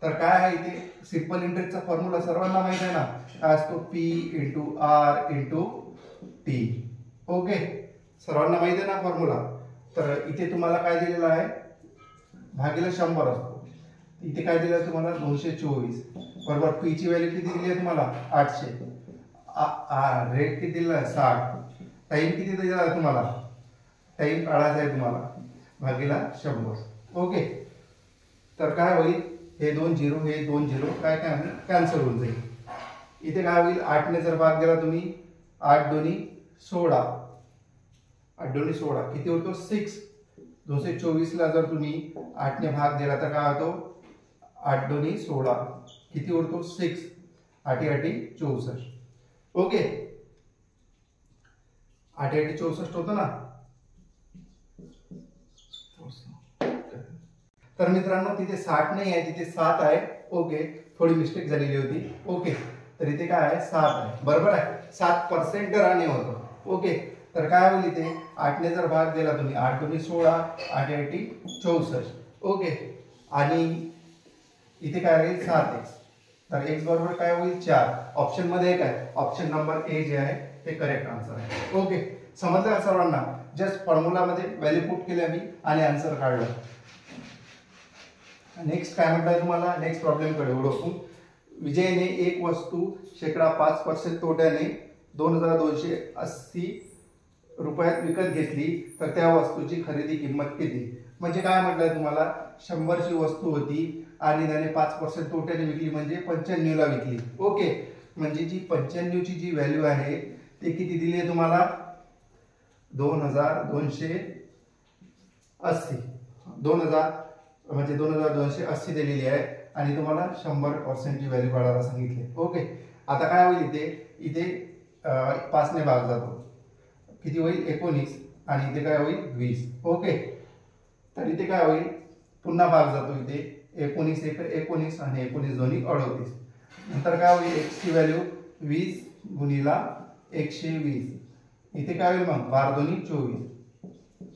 तर काय आहे इथे सिंपल इंटरेस्टचा फॉर्म्युला सर्वांना माहित आहे ना, काय असतो P × R × T. ओके, सर्वांना माहित आहे ना फॉर्म्युला. तर इथे तुम्हाला काय दिलेलं आहे, भागिले 100 असतो. इथे काय दिलं आहे तुम्हाला 224 बरोबर. P ची व्हॅल्यू किती दिली आहे तुम्हाला 800. रेट किती दिला आहे 60. टाइम किती दिला आहे तुम्हाला, टाइम काढायचा आहे तुम्हाला भागिला 100. ओके, तर काय होईल, हे 2 0 हे 2 0 काय काय कॅन्सल होऊन जाईल. इथे काय होईल, 8 ने जर भाग दिला तुम्ही, 8 दोन्ही 16, 8 दोन्ही 16 किती होतो 6. 224 ला जर तुम्ही 8 ने भाग दिला तर काय होतो, 8 दोन्ही 16 किती होतो 6, 8 8 64. ओके, 8 8 64 होतं ना. तर मित्रांनो तिथे 60 नाही आहे, तिथे 7 आहे. ओके, थोडी मिस्टेक झालेली होती. ओके, तर इथे काय आहे 7 आहे बरोबर आहे. 7% दराने होतं. ओके, तर काय होईल इथे 8 ने जर भाग दिला तुम्ही, 8 दोन्ही 16, 8 8 64. ओके, आणि इथे काय राहील 7x. तर x बरोबर काय होईल 4. ऑप्शन मध्ये एक आहे, ऑप्शन नंबर ए जे आहे ते करेक्ट आन्सर आहे. ओके, समजलं सर्वांना. जस्ट फॉर्म्युला मध्ये व्हॅल्यू पुट केली मी आणि आन्सर काढलं. नेक्स्ट काय म्हटलंय तुम्हाला, नेक्स्ट प्रॉब्लेम कडे ओळखू. विजयने एक वस्तू 5% तोट्याने 2280 रुपयात विकत घेतली, तर त्या वस्तूची खरेदी किंमत किती. म्हणजे काय म्हटलंय तुम्हाला, 100 ची वस्तू होती आणि त्याने 5% तोट्याने विकली म्हणजे 95 ला विकली. ओके, म्हणजे जी 95 ची जी व्हॅल्यू आहे ते किती दिली आहे तुम्हाला, 2280. 2000 म्हणजे 2280 दिलेली आहे आणि तुम्हाला 100% ची व्हॅल्यू काढायला सांगितली. ओके, आता काय होईल इथे 5 ने भाग जातो, किती होईल 19 आणि इथे काय होईल 20. ओके, तर इथे काय होईल पुन्हा भाग जातो, इथे 19 1 19 आणि 19 दोन्ही 38. नंतर काय होईल x ची व्हॅल्यू 20 गुणिला 120. इथे काय होईल मग 12 दोन्ही 24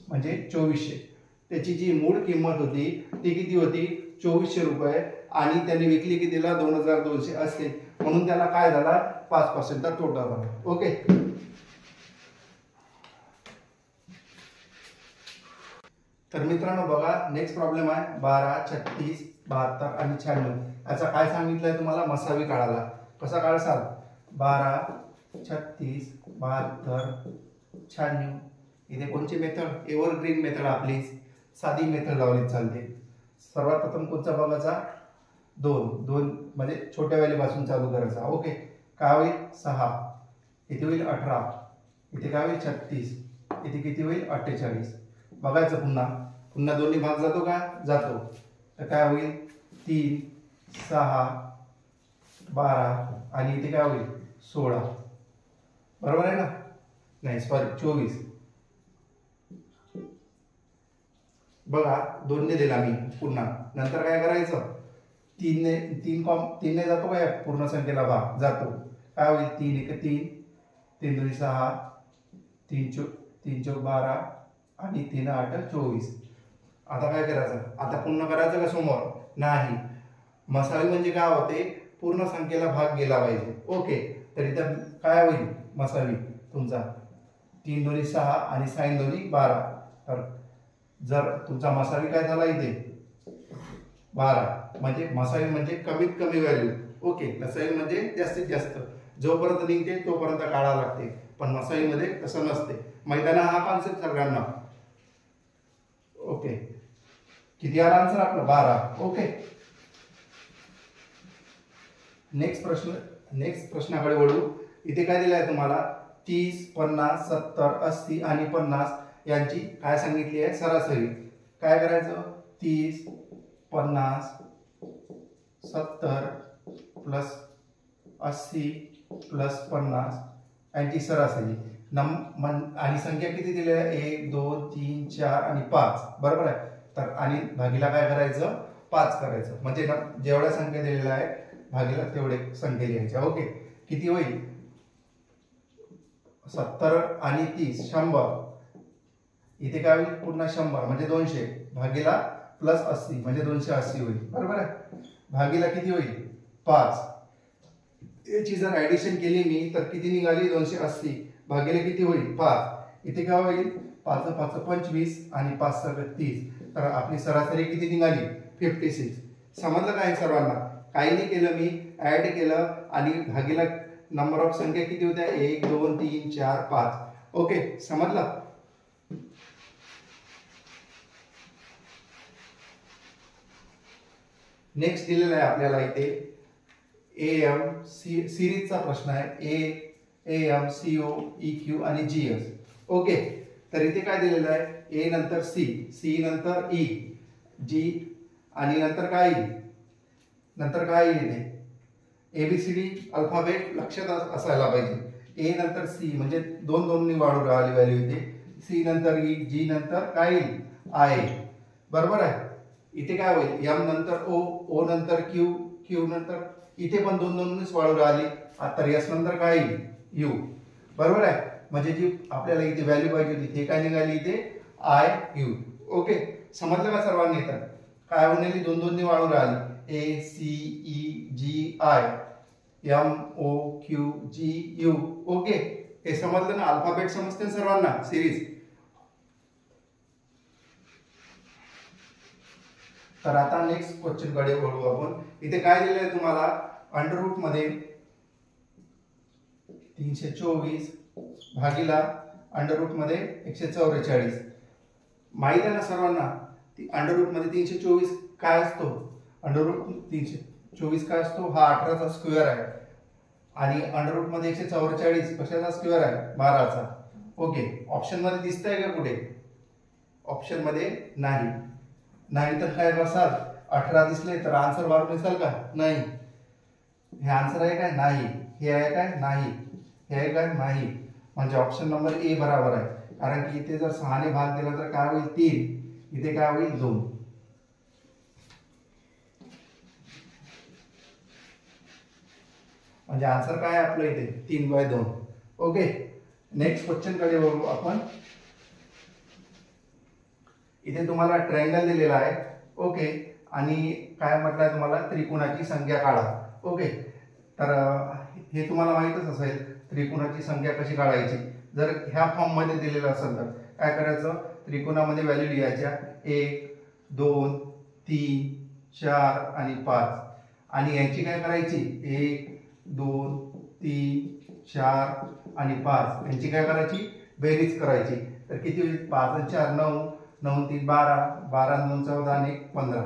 म्हणजे 2400. त्याची जी मूळ किंमत होती ती किती होती 2400 रुपये आणि त्यांनी विकली कितीला 2280. म्हणून त्याला काय झाला 5% चा तोटा झाला. ओके, तर मित्रांनो बघा नेक्स्ट प्रॉब्लेम आहे 12 36 72 आणि 96. याचा काय सांगितलंय तुम्हाला, मसावी काढायला. कसा काढाल, 12 36 72 96. इथे कोणची मेथड, एव्हरग्रीन मेथड आपली साधी मेथड लावली चालते. सर्वात प्रथम कोणचा बघायचा, 2 म्हणजे छोट्या व्हॅल्यू पासून चालू करायचा. ओके, काय होईल 6, इथे होईल 18, इथे काय होईल 36, इथे किती होईल 48. बघायचं पुन्हा दोन्ही भाग जातो का, जातो. तर काय होईल 3 6 12 आणि इथे काय होईल 16. बरोबर आहे ना, नाही सॉरी 24. बघा 2 ने दिला मी पुन्हा, नंतर काय करायचं 3 ने जातो काय पूर्ण संख्येला भाग जातो. काय होईल 3 1 3 3 2 6 3 4 12 आणि 3 8 24. आता काय करायचं, आता पूर्ण करायचं का समोर, नाही. मसावी म्हणजे काय होते, पूर्ण संख्येला भाग गेला पाहिजे. ओके, तर इथं काय होईल मसावी तुमचा 3 2 6 आणि साइन 2 12. तर जर तुमचा मसावी काय झाला इथे 12, म्हणजे मसावी म्हणजे कमीत कमी व्हॅल्यू. ओके, लसावी म्हणजे जास्तीत जास्त, जोपर्यंत निघते तोपर्यंत काढावं लागते. पण मसावीमध्ये तसं नसते. मैदाना हा कॉन्सेप्ट सगळ्यांना. ओके, किती आला आन्सर आपला 12. ओके, नेक्स्ट प्रश्नाकडे वळू. इथे काय दिलं आहे तुम्हाला 30 50 70 80 आणि 50 यांची काय सांगितली आहे सरासरी. काय करायचं 30 50 70 प्लस 80 प्लस 50 यांची सरासरी आणि संख्या किती दिली आहे 1 2 3 4 आणि 5. बरोबर आहे. तर आणि भागीला काय करायचं 5 करायचं. म्हणजे जेवढ्या संख्या दिलेल्या आहे भागीला तेवढे संख्या लिहायच्या. ओके, किती होईल 70 आणि 30 100. इथे काय होईल पुन्हा 100 म्हणजे 200 भागीला प्लस 80 म्हणजे 280 होईल. बरोबर आहे. भागीला किती होईल 5. याची जर ऍडिशन केली मी तर किती निघाली 280 भागीला किती होईल 5. इथे काय होईल 5 5 25 आणि 5 30. तर आपली सरासरी किती निघाली 56. समजलं काय सर्वांना? काही नाही केलं मी, ऍड केलं आणि भागीला नंबर ऑफ संख्या किती होत्या 1 2 3 4 5. ओके, समजलं? नेक्स्ट दिलेला आहे आपल्याला इथे AM सिरीजचा प्रश्न आहे. AM CO EQ आणि GS. ओके, तर इथे काय दिलेलं आहे A नंतर C नंतर E G आणि नंतर काय येईल ABCD अल्फाबेट लक्षात असायला पाहिजे. A नंतर C म्हणजे 2 नी वाढून राहिली व्हॅल्यू इथे. C नंतर E G नंतर काय येईल I. बरोबर आहे? इथे काय होईल M नंतर O नंतर Q नंतर इथे पण 2 नीच वाढून राहिली. तर S नंतर काय येईल U. बरोबर आहे? म्हणजे जी आपल्याला इथे व्हॅल्यू पाहिजे होती ते काय निघाली इथे IU. ओके, समजलं का सर्वांनी? तर काय होण्याली 2 नी वाढून राहिली ACEGI MOQGU. ओके, हे समजलं ना? अल्फाबेट समजते सर्वांना सिरीज. तर आता नेक्स्ट क्वेश्चन कडे वळू आपण. इथे काय दिलेलं आहे तुम्हाला अंडर रूट मध्ये 324 भागीला अंडर रूट मध्ये 144. माहित आहे ना सर्वांना? अंडर रूट मध्ये 324 काय असतो? अंडर रूट 324 काय असतो? हा 18चा स्क्वेअर आहे. आणि अंडर रूट मध्ये 144 कशाचा स्क्वेअर आहे? 12चा. ओके, ऑप्शन मध्ये दिसतंय का कुठे? ऑप्शन मध्ये नाही तर काय करसाल 18 दिसले तर आन्सर मारून दिसाल का? नाही. हे आन्सर आहे काय? नाही. हे आहे काय? नाही. हे आहे काय? नाही. म्हणजे ऑप्शन नंबर ए बरोबर आहे. कारण की इथे जर 6 ने भाग दिला तर काय होईल 3. इथे काय होईल 2. म्हणजे आन्सर काय आहे आपलं इथे 3/2. ओके, नेक्स्ट क्वेश्चन कडे वळू आपण. इथे तुम्हाला ट्रायंगल दिलेला आहे. ओके, आणि काय म्हटलंय तुम्हाला त्रिकोणाची संख्या काढा. ओके, तर हे तुम्हाला माहितच असेल त्रिकोणाची संख्या कशी काढायची. जर ह्या फॉर्म मध्ये दिलेलं असेल तर काय करायचं? त्रिकोणामध्ये व्हॅल्यू लिहायच्या 1 2 3 4 आणि 5. आणि यांची काय करायची 1 2 3 4 आणि 5 यांची काय करायची बेरीज करायची. तर किती होईल 5 आणि 4 9 9 3 12 12 2 14 आणि 15.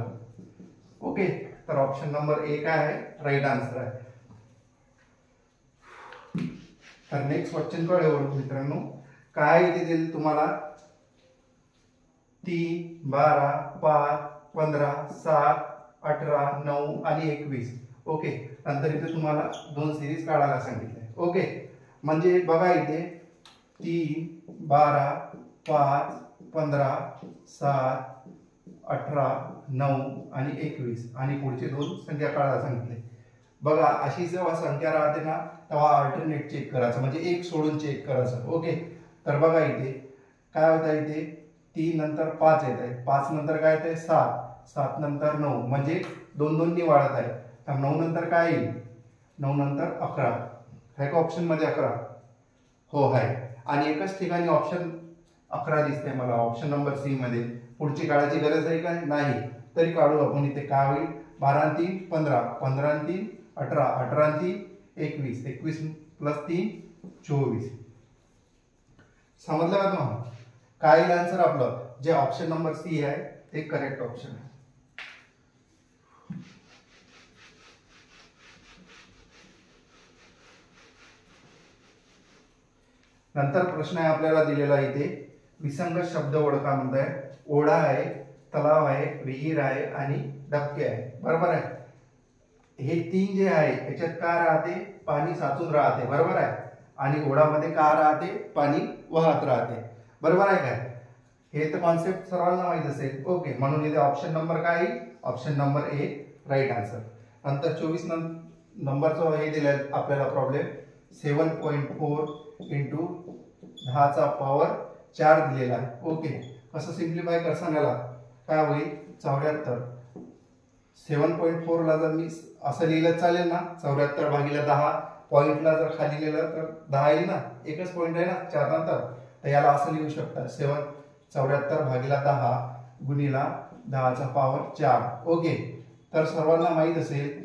ओके, तर ऑप्शन नंबर ए काय आहे? राईट आन्सर आहे. तर नेक्स्ट क्वेश्चन कडे वळू मित्रांनो. काय इथे दिले तुम्हाला 3 12 5 15 7 18 9 आणि 21. ओके, नंतर इथे तुम्हाला 2 सिरीज काढायला सांगितले. ओके, म्हणजे बघा इथे 3 12 5 15 7 18 9 आणि 21 आणि पुढचे 2 संख्या काढायला सांगितले. बघा अशी जेव्हा संख्या राहते ना तेव्हा अल्टरनेट चेक करायचं, म्हणजे एक सोडून चेक करायचं. ओके, तर बघा इथे काय होत आहे, इथे 3 नंतर 5 येत आहे, 5 नंतर काय येत आहे 7, 7 नंतर 9 म्हणजे 2 नी वाढत आहे. तर 9 नंतर काय येईल 9 नंतर 11. आहे का ऑप्शन मध्ये 11? हो आहे. आणि एकच ठिकाणी ऑप्शन 11 दिसते मला ऑप्शन नंबर सी मध्ये. पुढची काढायची गरज आहे का? नाही. तरी काढू आपण. इथे काय होईल 12 आणि 3 15, 15 आणि 3 18, 18 आणि 3 21, 21 प्लस 3 24. समजलं का तुम्हाला? काय येईल आन्सर आपलं? जे ऑप्शन नंबर सी आहे ते करेक्ट ऑप्शन आहे. नंतर प्रश्न आहे आपल्याला दिलेला इथे विसंगत शब्द ओळखा म्हणताय. ओढा आहे, तलाव आहे, विहीर आहे आणि डबके आहे. बरोबर आहे. हे 3 जे आहे याच्यात का राहते पाणी साचून राहते. बरोबर आहे. आणि ओढामध्ये का राहते पाणी वाहत राहते. बरोबर आहे काय? हे तर कॉन्सेप्ट सर्वांना माहित असेल. ओके, म्हणून इथे ऑप्शन नंबर काय आहे? Option number a right answer. नंतर 24 नंबरचा हे दिलाय आपल्याला प्रॉब्लेम 7.4 इंटू 10चा पॉवर 4 दिलेला आहे. ओके, कसं सिम्प्लिफाय करसान याला काय होईल 74. 7.4 ला जर मी असं लिहिलं चालेल ना, 74 भागिले 10, पॉईंटला जर खाली लिहिलं तर 10 येईल ना, एकच पॉईंट आहे ना 4 नंतर, तर याला असं लिहू शकता 74 भागिले 10 गुणिला 10चा पॉवर 4. ओके, तर सर्वांना माहित असेल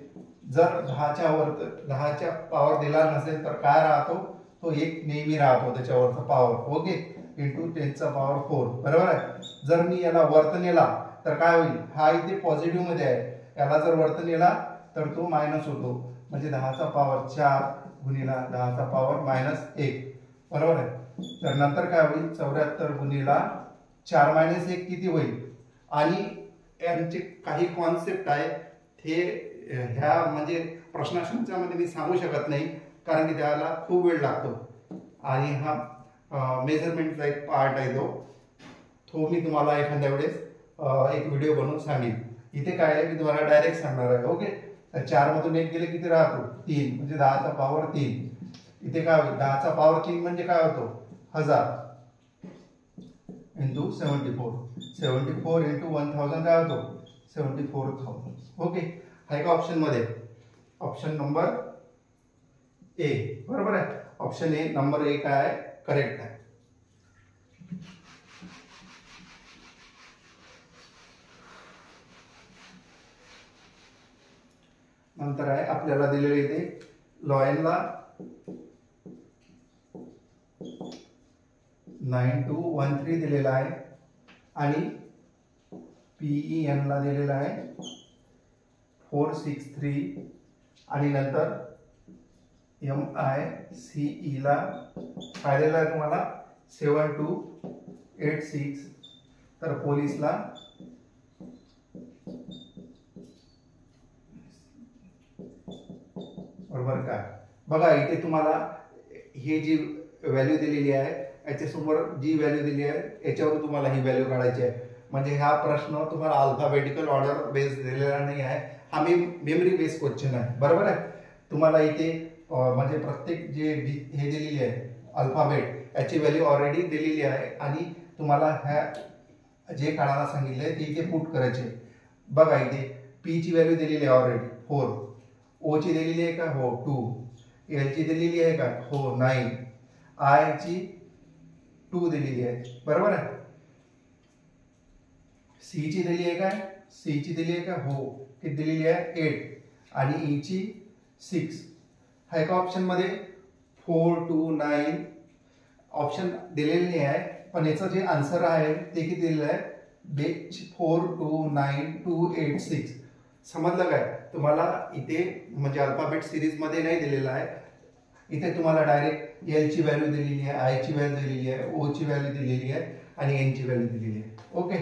जर 10च्या पॉवर दिला नसेल तर काय राहतो, तो एक नेहमी राहतो त्याच्यावरचा पॉवर. ओके, इंटू 10चा पॉवर 4. बरोबर आहे. जर मी याला वरत नेला तर काय होईल, हा इथे पॉझिटिव्ह मध्ये आहे, याला जर वरत नेला तर तो मायनस होतो, म्हणजे 10चा पॉवर 4 गुणिला 10चा पॉवर -1. बरोबर आहे. तर नंतर काय होईल, 74 गुणिला 4 - 1 किती होईल. आणि यांचे काही कॉन्सेप्ट आहे ते ह्या म्हणजे प्रश्नांच्यामध्ये मी सांगू शकत नाही, कारण की त्याला खूप वेळ लागतो. आणि हा मेजरमेंटचा एक पार्ट आहे, तो मी तुम्हाला एखाद्या वेळेस एक व्हिडिओ बनवून सांगेन. इथे काय आहे मी तुम्हाला डायरेक्ट सांगणार आहे. ओके, तर 4 मधून 1 गेले किती राहतो, 3, म्हणजे 10चा पॉवर 3. इथे काय होईल, 10चा पॉवर 3 म्हणजे काय होतो, 1000 इंटू 74. 74 इंटू 1000 काय होतो, 74,000. ओके, आहे का ऑप्शन मध्ये, ऑप्शन नंबर ए. बरोबर आहे. ऑप्शन ए नंबर ए काय आहे, करेक्ट आहे. नंतर आहे आपल्याला दिलेले इथे लॉयनला 9213 दिलेला आहे आणि PEN ला दिलेला आहे 463 आणि नंतर MICE ला काय दिलेला आहे तुम्हाला 7286. तर पोलीसला बरोबर का. बघा इथे तुम्हाला हे जी व्हॅल्यू दिलेली आहे याच्यासमोर जी व्हॅल्यू दिली आहे याच्यावर तुम्हाला ही व्हॅल्यू काढायची आहे. म्हणजे हा प्रश्न तुम्हाला अल्फाबेटिकल ऑर्डर बेस दिलेला नाही आहे, हा मेमरी बेस क्वेश्चन आहे. बरोबर आहे. तुम्हाला इथे म्हणजे प्रत्येक जे हे दिलेली आहे अल्फाबेट याची व्हॅल्यू ऑलरेडी दिलेली आहे आणि तुम्हाला ह्या जे काढायला सांगितले ते इथे पुट करायचे. बघा इथे P ची व्हॅल्यू दिलेली आहे ऑलरेडी 4, O ची दिलेली आहे का, हो 2, L ची दिलेली आहे का, हो 9, I ची 2 दिलेली आहे. बरोबर आहे. C ची दिलेली आहे काय, C ची दिलेली आहे का, हो किती दिलेली आहे 8 आणि E ची 6. हा एका ऑप्शन मध्ये 4 2 9 ऑप्शन दिलेले नाही आहे, पण याचं जे आन्सर आहे ते किती दिलेलं आहे 4 2 9 2 8 6. समजलं काय तुम्हाला. इथे म्हणजे अल्फाबेट सिरीज मध्ये नाही दिलेला आहे, इथे तुम्हाला डायरेक्ट L ची व्हॅल्यू दिलेली आहे, I ची व्हॅल्यू दिलेली आहे, O ची व्हॅल्यू दिलेली आहे आणि N ची व्हॅल्यू दिलेली आहे. ओके,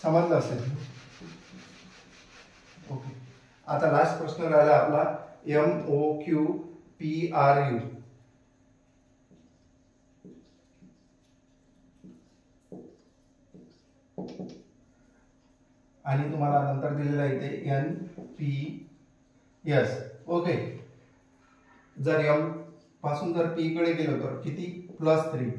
समजलं असेल. ओके, आता लास्ट प्रश्न राहिला आपला MOQPRU. आणि तुम्हाला नंतर दिलेला इथे NPS. ओके, जर M पासून जर P कडे गेलो तर किती +3,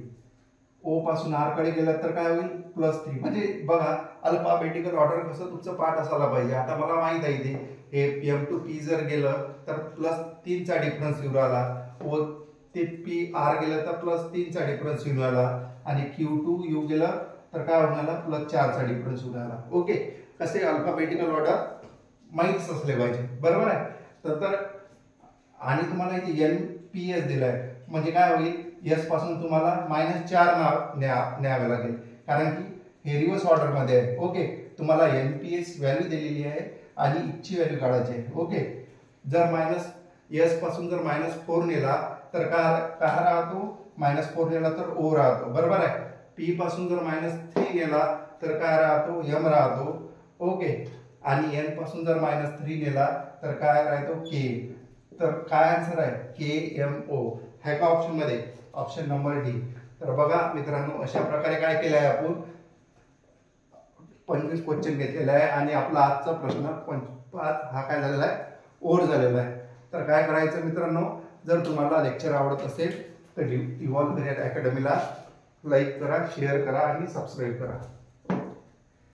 O पासून R कडे गेलं तर काय होईल +3. म्हणजे बघा अल्फाबेटिकल ऑर्डर कसं तुमचं पाठ असायला पाहिजे. आता मला माहित आहे इथे हे M to P जर गेलं तर +3 चा डिफरन्स येऊन राहिला, O ते PR गेलं तर +3 चा डिफरन्स येऊन राहिला आणि Q to U गेलं तर काय होणार +4 चा डिफरन्स येऊन राहिला. ओके, कसे अल्फाबेटिकल ऑर्डर माहितीच असले पाहिजे. बरोबर आहे. तर आणि तुम्हाला इथे NPS दिलाय म्हणजे काय होईल, S पासून तुम्हाला -4 न्यावे लागेल कारण की हे रिव्हर्स ऑर्डर मध्ये आहे. ओके, तुम्हाला NPS व्हॅल्यू दिलेली आहे आणि इथची व्हॅल्यू काढायची आहे. ओके, जर S पासून जर -4 नेला तर काय राहतो, -4 नेला तर O राहतो. बरोबर आहे. P पासून जर -3 नेला तर काय राहतो, M राहतो. ओके, आणि N पासून जर -3 नेला तर काय राहतो, K. तर काय आन्सर आहे KMO. है का ऑप्शन मध्ये, ऑप्शन नंबर डी. तर बघा मित्रांनो, अशा प्रकारे काय केलं आहे आपण 25 क्वेश्चन घेतलेला आहे आणि आपला आजचा प्रश्न 5 हा काय झालेला आहे, ओव्हर झालेला आहे. तर काय करायचं मित्रांनो, जर तुम्हाला लेक्चर आवडत असेल तर इव्हॉल्व करियर अकॅडमीला लाईक करा, शेअर करा आणि सबस्क्राईब करा.